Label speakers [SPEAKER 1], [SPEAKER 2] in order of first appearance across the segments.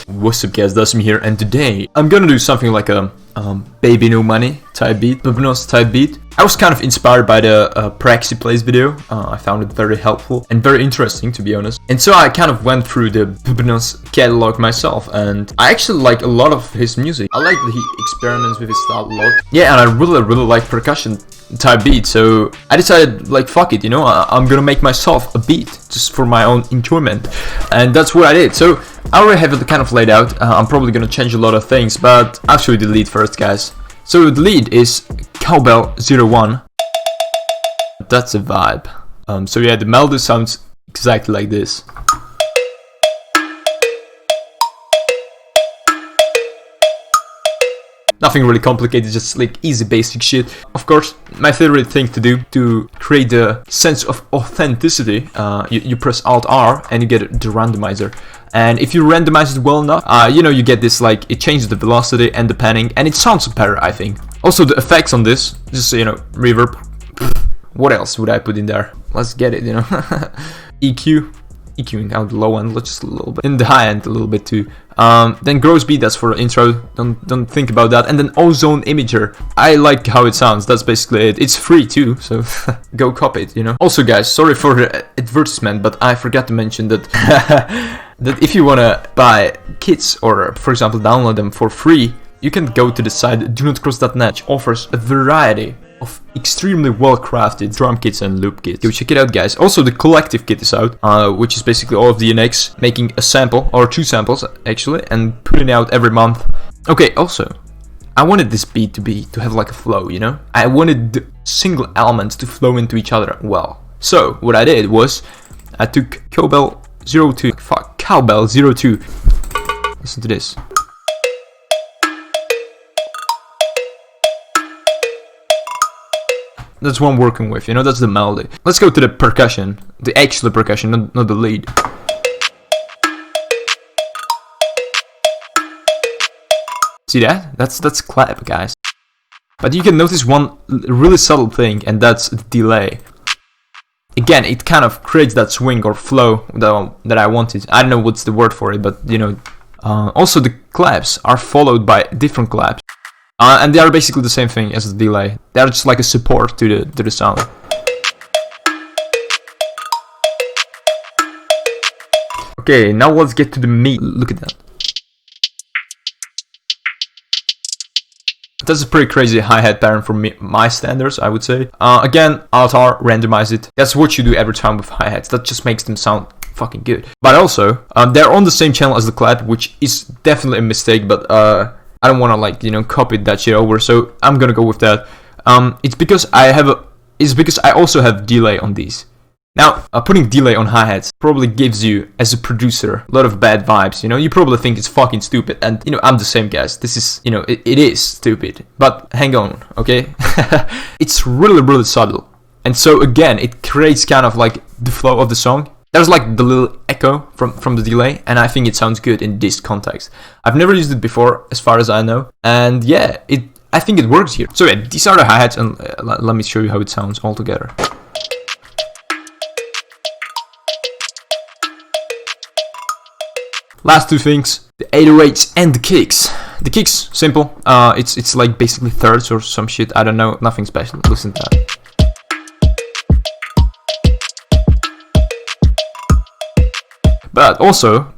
[SPEAKER 1] What's up guys, Diceman here, and today I'm gonna do something like a BBNO money type beat, BBNO type beat. I was kind of inspired by the Pexels plays video. I found it very helpful and very interesting, to be honest. And so I kind of went through the BBNO catalog myself, and I actually like a lot of his music. I like that he experiments with his style a lot. Yeah, and I really like percussion type beat, so I decided, like, fuck it, you know, I'm gonna make myself a beat just for my own enjoyment, and that's what I did. So I already have it kind of laid out. I'm probably gonna change a lot of things, but I'll show you the lead first, guys. So the lead is Cowbell 01. That's a vibe. So yeah, the melody sounds exactly like this. Nothing really complicated, just like easy basic shit. Of course, my favorite thing to do to create the sense of authenticity, you press Alt R and you get the randomizer. And if you randomize it well enough, you know, you get this, like, it changes the velocity and the panning, and it sounds better, I think. Also, the effects on this, just, you know, reverb. What else would I put in there? Let's get it, you know. EQing out the low end just a little bit, in the high end a little bit too. Then gross beat, that's for the intro. Don't think about that. And then ozone imager. I like how it sounds. That's basically it. It's free too, so go copy it, you know. Also, guys, sorry for the advertisement, but I forgot to mention that that if you wanna buy kits or, for example, download them for free, you can go to the site donotcross.net, which offers a variety of extremely well-crafted drum kits and loop kits. Go check it out, guys. Also, the collective kit is out, which is basically all of the NX making a sample, or 2 samples actually, and putting out every month. Okay, also, I wanted this beat to have like a flow, you know? I wanted the single elements to flow into each other well. So, what I did was, I took Cowbell 02, Cowbell 02. Listen to this. That's what I'm working with, you know, that's the melody. Let's go to the percussion, the actual percussion, not the lead. See that? That's clap, guys. But you can notice one really subtle thing, and that's the delay. Again, it kind of creates that swing or flow that I wanted. I don't know what's the word for it, but, you know. Also, the claps are followed by different claps. And they are basically the same thing as the delay. They are just like a support to the sound. Okay, now let's get to the meat. Look at that. That's a pretty crazy hi-hat pattern for my standards, I would say. Again, Alt R, randomize it. That's what you do every time with hi-hats. That just makes them sound fucking good. But also, they're on the same channel as the clap, which is definitely a mistake, but I don't want to, like, you know, copy that shit over, so I'm gonna go with that. It's because I also have delay on these. Now, putting delay on hi-hats probably gives you, as a producer, a lot of bad vibes, you know? You probably think it's fucking stupid, and, you know, I'm the same, guys. This is, you know, it is stupid. But hang on, okay? It's really subtle. And so, again, it creates kind of, like, the flow of the song. There's like the little echo from the delay, and I think it sounds good in this context. I've never used it before, as far as I know, and yeah, I think it works here. So yeah, these are the hi-hats, and let me show you how it sounds all together. Last two things, the 808s and the kicks. The kicks, simple. It's like basically thirds or some shit. I don't know, nothing special. Listen to that. But also,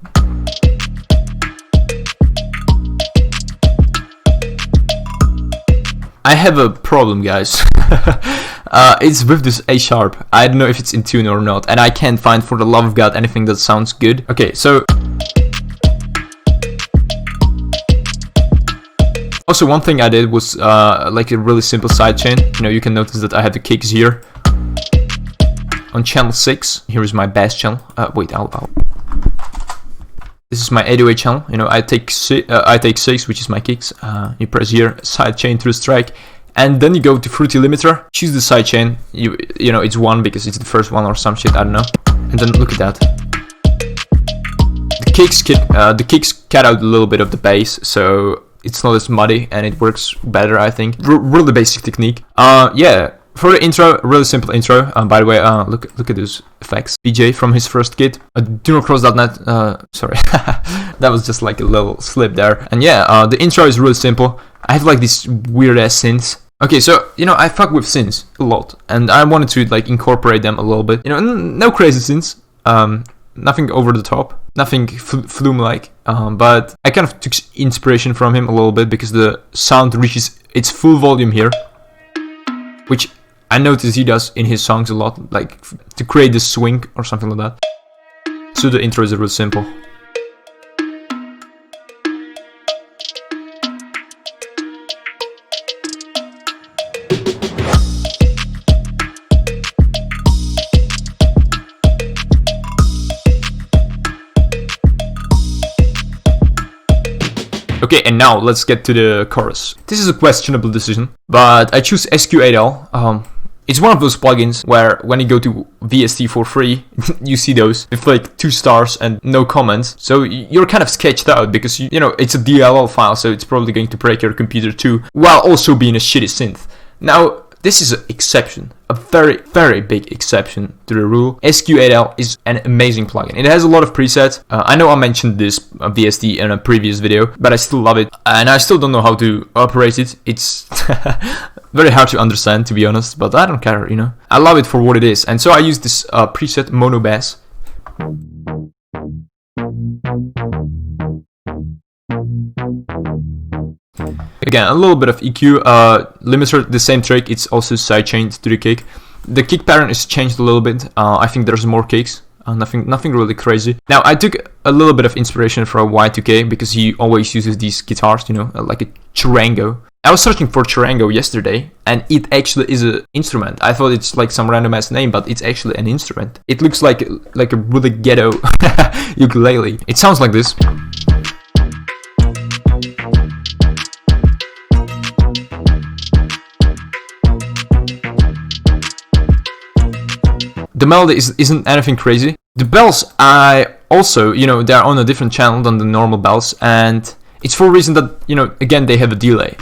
[SPEAKER 1] I have a problem, guys. It's with this A sharp. I don't know if it's in tune or not, and I can't find, for the love of God, anything that sounds good. Okay, so also one thing I did was like a really simple sidechain. You know, you can notice that I have the kicks here on channel 6. Here is my bass channel. Wait, this is my 808 channel. You know, I take 6, which is my kicks. You press here, sidechain through strike, and then you go to fruity limiter. Choose the sidechain. You know, it's 1 because it's the first one or some shit. I don't know. And then look at that. The kicks cut out a little bit of the bass, so it's not as muddy and it works better, I think. Really basic technique. Yeah. For the intro, really simple intro. By the way, look at those effects. BJ from his first kit. DunoCross.net. Sorry, that was just like a little slip there. And yeah, the intro is really simple. I have like these weird ass synths. Okay, so you know I fuck with synths a lot, and I wanted to like incorporate them a little bit. You know, no crazy synths. Nothing over the top, nothing flume-like, but I kind of took inspiration from him a little bit because the sound reaches its full volume here, which I notice he does in his songs a lot, like to create this swing or something like that. So the intro is real simple. Okay, and now let's get to the chorus. This is a questionable decision, but I choose SQ8L. It's one of those plugins where when you go to VST for free, you see those with like 2 stars and no comments. So you're kind of sketched out because you know it's a DLL file, so it's probably going to break your computer too, while also being a shitty synth. Now, this is an exception, a very, very big exception to the rule. SQ8L is an amazing plugin. It has a lot of presets. I know I mentioned this VST in a previous video, but I still love it. And I still don't know how to operate it. It's very hard to understand, to be honest, but I don't care, you know. I love it for what it is. And so I use this preset mono bass. Again, a little bit of EQ, limiter, the same trick, it's also sidechained to the kick. The kick pattern is changed a little bit. I think there's more kicks, nothing really crazy. Now, I took a little bit of inspiration from Y2K because he always uses these guitars, you know, like a charango. I was searching for charango yesterday, and it actually is an instrument. I thought it's like some random ass name, but it's actually an instrument. It looks like a really ghetto ukulele. It sounds like this. The melody isn't anything crazy. The bells, I also, you know, they're on a different channel than the normal bells, and it's for a reason that, you know, again, they have a delay.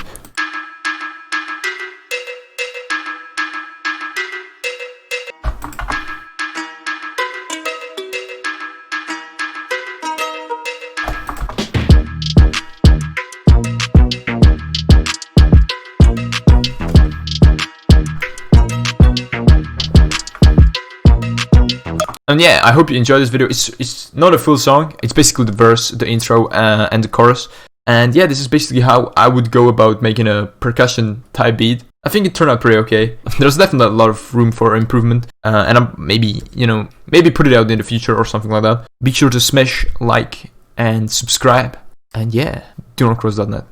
[SPEAKER 1] And yeah, I hope you enjoyed this video. It's not a full song. It's basically the verse, the intro, and the chorus. And yeah, this is basically how I would go about making a percussion type beat. I think it turned out pretty okay. There's definitely a lot of room for improvement. And I'm maybe put it out in the future or something like that. Be sure to smash like and subscribe. And yeah, DunoCross.net.